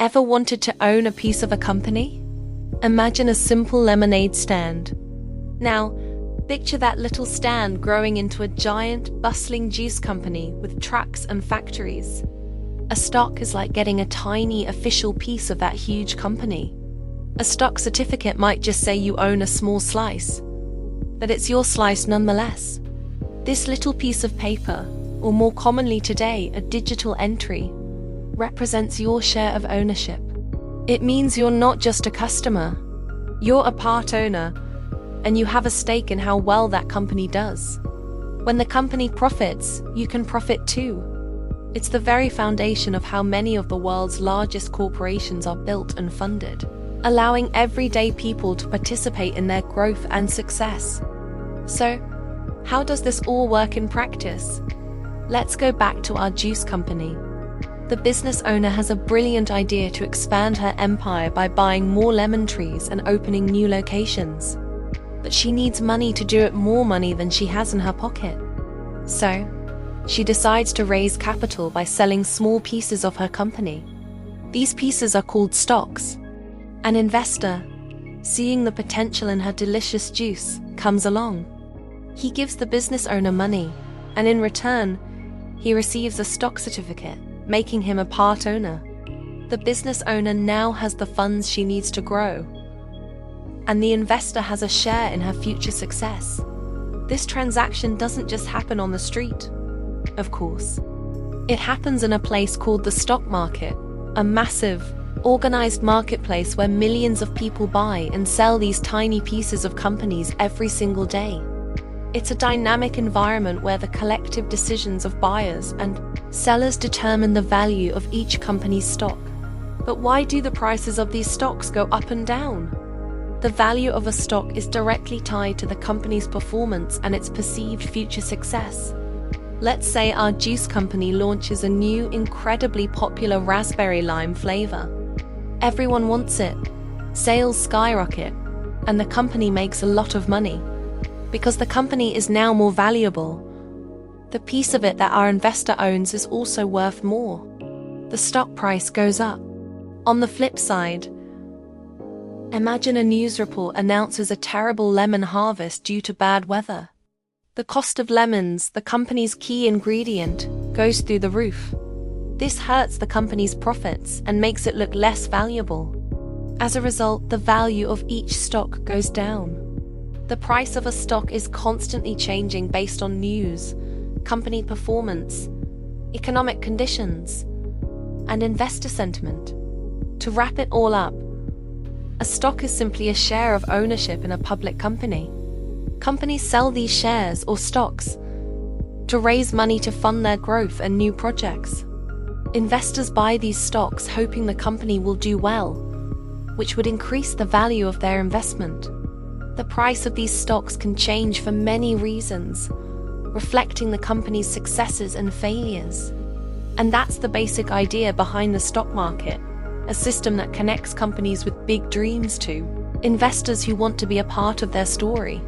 Ever wanted to own a piece of a company? Imagine a simple lemonade stand. Now, picture that little stand growing into a giant, bustling juice company with trucks and factories. A stock is like getting a tiny official piece of that huge company. A stock certificate might just say you own a small slice, but it's your slice nonetheless. This little piece of paper, or more commonly today, a digital entry, represents your share of ownership. It means you're not just a customer, you're a part owner, and you have a stake in how well that company does. When the company profits, you can profit too. It's the very foundation of how many of the world's largest corporations are built and funded, allowing everyday people to participate in their growth and success. So, how does this all work in practice? Let's go back to our juice company. The business owner has a brilliant idea to expand her empire by buying more lemon trees and opening new locations. But she needs money to do it, more money than she has in her pocket. So, she decides to raise capital by selling small pieces of her company. These pieces are called stocks. An investor, seeing the potential in her delicious juice, comes along. He gives the business owner money, and in return, he receives a stock certificate, making him a part owner. The business owner now has the funds she needs to grow, and the investor has a share in her future success. This transaction doesn't just happen on the street, of course. It happens in a place called the stock market, a massive, organized marketplace where millions of people buy and sell these tiny pieces of companies every single day. It's a dynamic environment where the collective decisions of buyers and sellers determine the value of each company's stock. But why do the prices of these stocks go up and down? The value of a stock is directly tied to the company's performance and its perceived future success. Let's say our juice company launches a new, incredibly popular raspberry lime flavor. Everyone wants it. Sales skyrocket, and the company makes a lot of money. Because the company is now more valuable, the piece of it that our investor owns is also worth more. The stock price goes up. On the flip side, imagine a news report announces a terrible lemon harvest due to bad weather. The cost of lemons, the company's key ingredient, goes through the roof. This hurts the company's profits and makes it look less valuable. As a result, the value of each stock goes down. The price of a stock is constantly changing based on news, company performance, economic conditions, and investor sentiment. To wrap it all up, a stock is simply a share of ownership in a public company. Companies sell these shares or stocks to raise money to fund their growth and new projects. Investors buy these stocks hoping the company will do well, which would increase the value of their investment. The price of these stocks can change for many reasons, reflecting the company's successes and failures. And that's the basic idea behind the stock market, a system that connects companies with big dreams to investors who want to be a part of their story.